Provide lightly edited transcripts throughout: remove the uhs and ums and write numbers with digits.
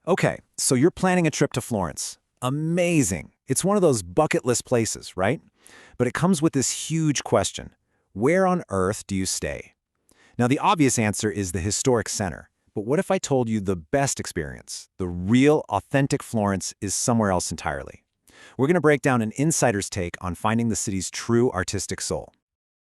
Okay, so you're planning a trip to Florence. Amazing. It's one of those bucket list places, right? But it comes with this huge question. Where on earth do you stay? Now, the obvious answer is the historic center. But what if I told you the best experience, the real, authentic Florence, is somewhere else entirely? We're going to break down an insider's take on finding the city's true artistic soul.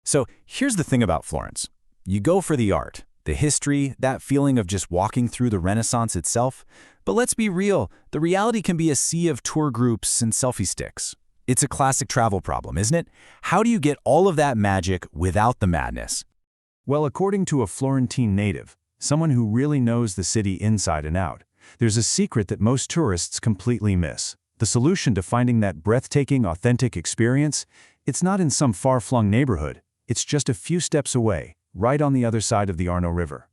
So here's the thing about Florence. You go for the art, the history, that feeling of just walking through the Renaissance itself. But let's be real, the reality can be a sea of tour groups and selfie sticks. It's a classic travel problem, isn't it? How do you get all of that magic without the madness? Well, according to a Florentine native, someone who really knows the city inside and out, there's a secret that most tourists completely miss. The solution to finding that breathtaking, authentic experience, it's not in some far-flung neighborhood. It's just a few steps away, right on the other side of the Arno River.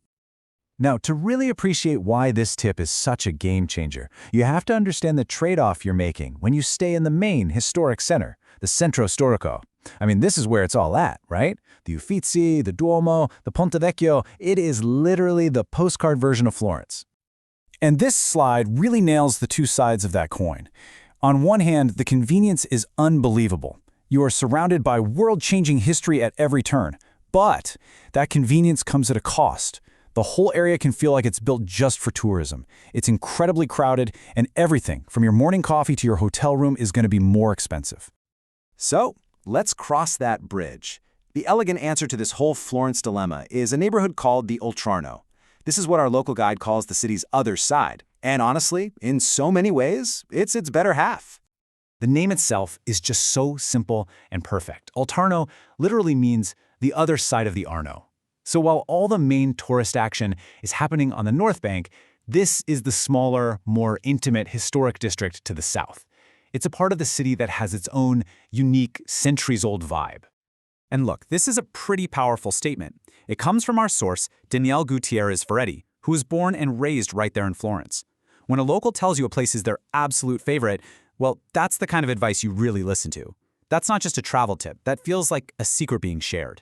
Now, to really appreciate why this tip is such a game changer, you have to understand the trade-off you're making when you stay in the main historic center, the Centro Storico. I mean, this is where it's all at, right? The Uffizi, the Duomo, the Ponte Vecchio, it is literally the postcard version of Florence. And this slide really nails the two sides of that coin. On one hand, the convenience is unbelievable. You are surrounded by world-changing history at every turn. But that convenience comes at a cost. The whole area can feel like it's built just for tourism. It's incredibly crowded, and everything, from your morning coffee to your hotel room, is going to be more expensive. So, let's cross that bridge. The elegant answer to this whole Florence dilemma is a neighborhood called the Oltrarno. This is what our local guide calls the city's other side. And honestly, in so many ways, it's its better half. The name itself is just so simple and perfect. Oltrarno literally means the other side of the Arno. So while all the main tourist action is happening on the North Bank, this is the smaller, more intimate historic district to the south. It's a part of the city that has its own unique, centuries-old vibe. And look, this is a pretty powerful statement. It comes from our source, Danielle Gutierrez Ferretti, who was born and raised right there in Florence. When a local tells you a place is their absolute favorite, well, that's the kind of advice you really listen to. That's not just a travel tip. That feels like a secret being shared.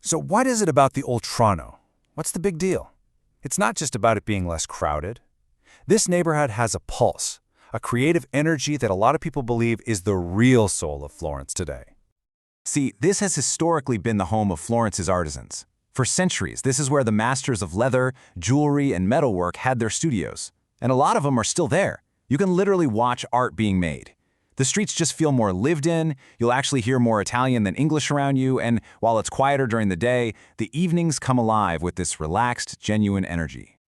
So what is it about the Oltrarno? What's the big deal? It's not just about it being less crowded. This neighborhood has a pulse, a creative energy that a lot of people believe is the real soul of Florence today. See, this has historically been the home of Florence's artisans. For centuries, this is where the masters of leather, jewelry, and metalwork had their studios. And a lot of them are still there. You can literally watch art being made. The streets just feel more lived in, you'll actually hear more Italian than English around you, and while it's quieter during the day, the evenings come alive with this relaxed, genuine energy.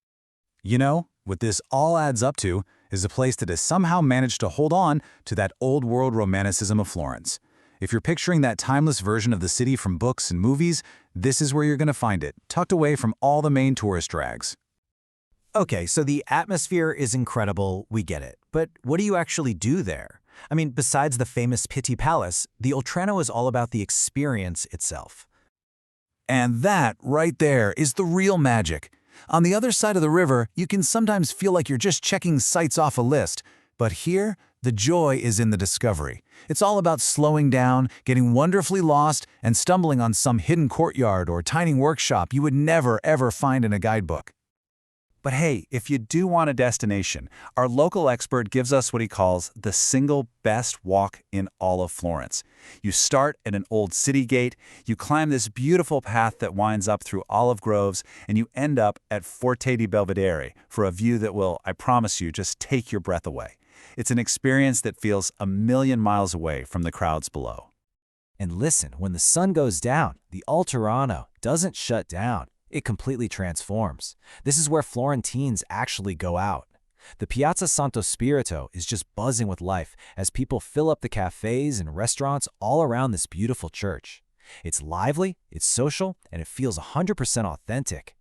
You know, what this all adds up to is a place that has somehow managed to hold on to that old-world romanticism of Florence. If you're picturing that timeless version of the city from books and movies, this is where you're going to find it, tucked away from all the main tourist drags. Okay, so the atmosphere is incredible, we get it. But what do you actually do there? I mean, besides the famous Pitti Palace, the Oltrarno is all about the experience itself. And that, right there, is the real magic. On the other side of the river, you can sometimes feel like you're just checking sites off a list. But here, the joy is in the discovery. It's all about slowing down, getting wonderfully lost, and stumbling on some hidden courtyard or tiny workshop you would never, ever find in a guidebook. But hey, if you do want a destination, our local expert gives us what he calls the single best walk in all of Florence. You start at an old city gate, you climb this beautiful path that winds up through olive groves, and you end up at Forte di Belvedere for a view that will, I promise you, just take your breath away. It's an experience that feels a million miles away from the crowds below. And listen, when the sun goes down, the Oltrarno doesn't shut down. It completely transforms. This is where Florentines actually go out. The Piazza Santo Spirito is just buzzing with life as people fill up the cafes and restaurants all around this beautiful church. It's lively, it's social, and it feels 100% authentic.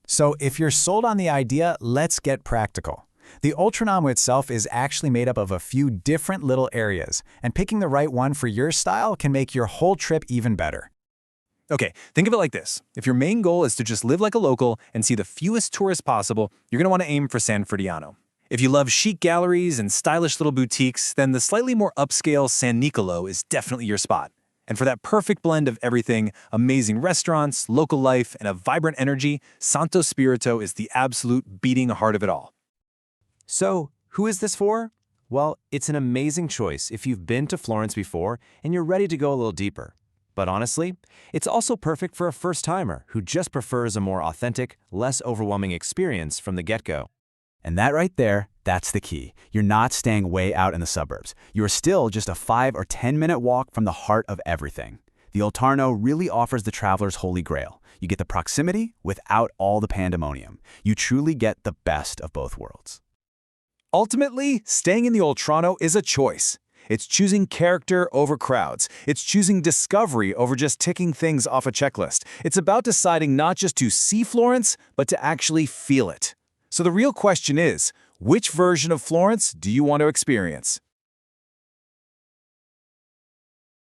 So if you're sold on the idea, let's get practical. The Oltrarno itself is actually made up of a few different little areas, and picking the right one for your style can make your whole trip even better. Okay, think of it like this. If your main goal is to just live like a local and see the fewest tourists possible, you're going to want to aim for San Frediano. If you love chic galleries and stylish little boutiques, then the slightly more upscale San Nicolo is definitely your spot. And for that perfect blend of everything, amazing restaurants, local life, and a vibrant energy, Santo Spirito is the absolute beating heart of it all. So, who is this for? Well, it's an amazing choice if you've been to Florence before and you're ready to go a little deeper. But honestly, it's also perfect for a first-timer who just prefers a more authentic, less overwhelming experience from the get-go. And that right there, that's the key. You're not staying way out in the suburbs. You're still just a 5 or 10-minute walk from the heart of everything. The Oltrarno really offers the traveler's holy grail. You get the proximity without all the pandemonium. You truly get the best of both worlds. Ultimately, staying in the Oltrarno is a choice. It's choosing character over crowds. It's choosing discovery over just ticking things off a checklist. It's about deciding not just to see Florence, but to actually feel it. So the real question is, which version of Florence do you want to experience?